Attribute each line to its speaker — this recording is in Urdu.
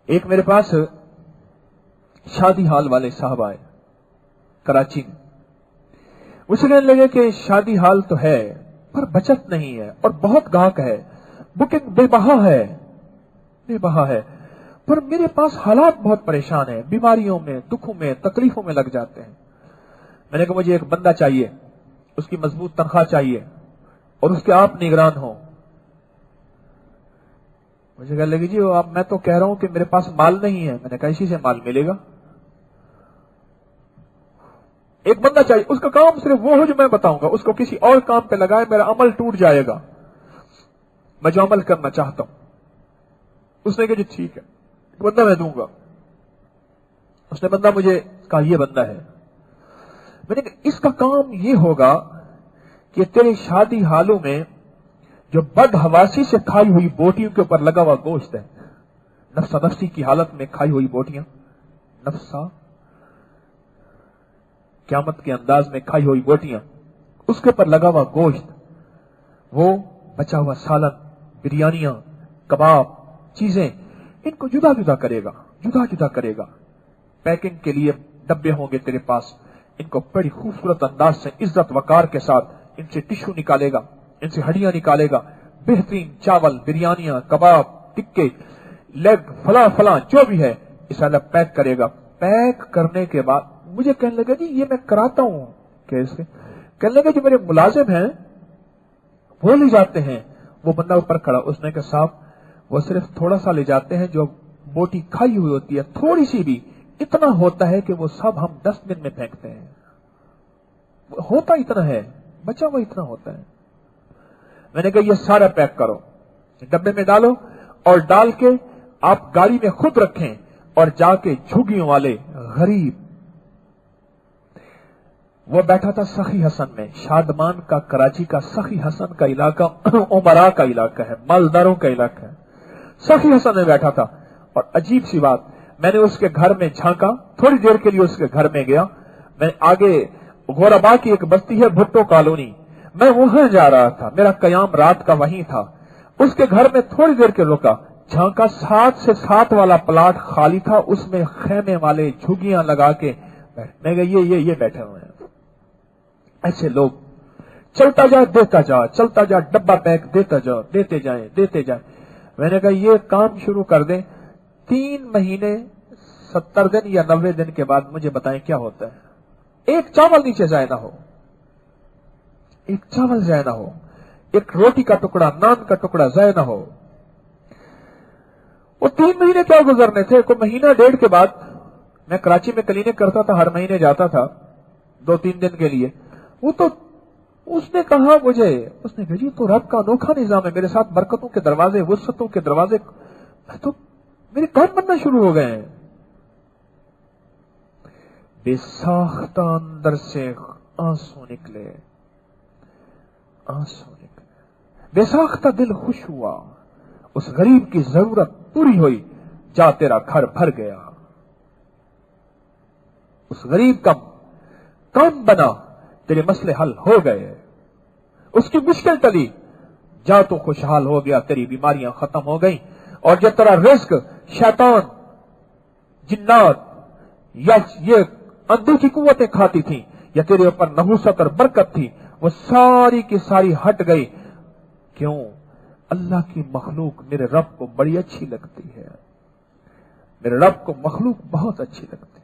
Speaker 1: ایک میرے پاس شادی ہال والے صاحب آئے کراچی میں. اسے کہنے لگے کہ شادی ہال تو ہے پر بچت نہیں ہے اور بہت گاہک ہے, بکنگ بے بہا ہے, پر میرے پاس حالات بہت پریشان ہیں, بیماریوں میں, دکھوں میں, تکلیفوں میں لگ جاتے ہیں. میں نے کہا مجھے ایک بندہ چاہیے, اس کی مضبوط تنخواہ چاہیے اور اس کے آپ نگران ہوں. مجھے کہنے لگی جی میں تو کہہ رہا ہوں کہ میرے پاس مال نہیں ہے. میں نے کہا اسی سے مال ملے گا. ایک بندہ چاہیے, اس کا کام صرف وہ ہو جو میں بتاؤں گا, اس کو کسی اور کام پہ لگائے, میرا عمل ٹوٹ جائے گا, میں جو عمل کرنا چاہتا ہوں. اس نے کہا جی ٹھیک ہے, بندہ میں دوں گا. اس نے بندہ مجھے کہا یہ بندہ ہے. میں نے کہا اس کا کام یہ ہوگا کہ تیرے شادی حالوں میں جو بد حواسی سے کھائی ہوئی بوٹیوں کے اوپر لگا ہوا گوشت ہے, نفسا نفسی کی حالت میں کھائی ہوئی بوٹیاں, نفسا قیامت کے انداز میں کھائی ہوئی بوٹیاں, اس کے اوپر لگا ہوا گوشت, وہ بچا ہوا سالن, بریانیاں, کباب, چیزیں, ان کو جدا جدا کرے گا. پیکنگ کے لیے ڈبے ہوں گے تیرے پاس, ان کو بڑی خوبصورت انداز سے عزت وقار کے ساتھ ان سے ٹشو نکالے گا, ان سے ہڈیاں نکالے گا, بہترین چاول, بریانیاں, کباب, ٹکے, لیگ, فلاں جو بھی ہے اس طرح پیک کرے گا. پیک کرنے کے بعد مجھے کہنے لگا جی یہ میں کراتا ہوں کیسے؟ کہنے لگا جو میرے ملازم ہیں وہ لے جاتے ہیں. وہ بندہ اوپر کھڑا, اس نے کہا صاحب وہ صرف تھوڑا سا لے جاتے ہیں, جو بوٹی کھائی ہوئی ہوتی ہے تھوڑی سی بھی, اتنا ہوتا ہے کہ وہ سب ہم 10 دن میں پھینکتے ہیں. ہوتا اتنا ہے, بچا ہوا اتنا ہوتا ہے. میں نے کہا یہ سارا پیک کرو, ڈبے میں ڈالو, اور ڈال کے آپ گاڑی میں خود رکھیں اور جا کے جھگیوں والے غریب, وہ بیٹھا تھا سخی حسن میں, شادمان کا, کراچی کا سخی حسن کا علاقہ عمرا کا علاقہ ہے, مالداروں کا علاقہ ہے. سخی حسن میں بیٹھا تھا, اور عجیب سی بات, میں نے اس کے گھر میں جھانکا, تھوڑی دیر کے لیے اس کے گھر میں گیا. میں آگے غوربا کی ایک بستی ہے بھٹو کالونی, میں وہاں جا رہا تھا, میرا قیام رات کا وہیں تھا. اس کے گھر میں تھوڑی دیر کے رکا, جھانکا 7 سے 7 والا پلاٹ خالی تھا, اس میں خیمے والے جھگیاں لگا کے میں کہا یہ بیٹھے ہوئے ہیں. ایسے لوگ, چلتا جا دیتا جا, چلتا جا, ڈبہ پیک دیتا جا, دیتے جائیں. میں نے کہا یہ کام شروع کر دیں, 3 مہینے 70 دن یا 90 دن کے بعد مجھے بتائیں کیا ہوتا ہے. ایک چاول نیچے ضائع نہ ہو, ایک چاول ضائع نہ ہو, ایک روٹی کا ٹکڑا, نان کا ٹکڑا ضائع نہ ہو. وہ 3 مہینے کیا گزرنے تھے, کوئی مہینہ 1.5 کے بعد میں کراچی میں کلینک کرتا تھا, ہر مہینے جاتا تھا 2-3 دن کے لیے. وہ تو اس نے کہا مجھے, اس نے کہا جی تو رب کا انوکھا نظام ہے, میرے ساتھ برکتوں کے دروازے, وسعتوں کے دروازے, میں تو میرے کام بننا شروع ہو گئے ہیں. بے ساختہ اندر سے آنسو نکلے, بے ساختہ دل خوش ہوا, اس غریب کی ضرورت پوری ہوئی, جا تیرا گھر بھر گیا. اس غریب کا کام بنا, تیرے مسئلے حل ہو گئے, اس کی مشکل ٹلی, جا تو خوشحال ہو گیا, تیری بیماریاں ختم ہو گئیں. اور جو تیرا رزق شیطان, جنات یا یہ اندھے کی قوتیں کھاتی تھیں, یا تیرے اوپر نحوست اور برکت تھی, وہ ساری کی ساری ہٹ گئی. کیوں؟ اللہ کی مخلوق میرے رب کو بڑی اچھی لگتی ہے, میرے رب کو مخلوق بہت اچھی لگتی ہے.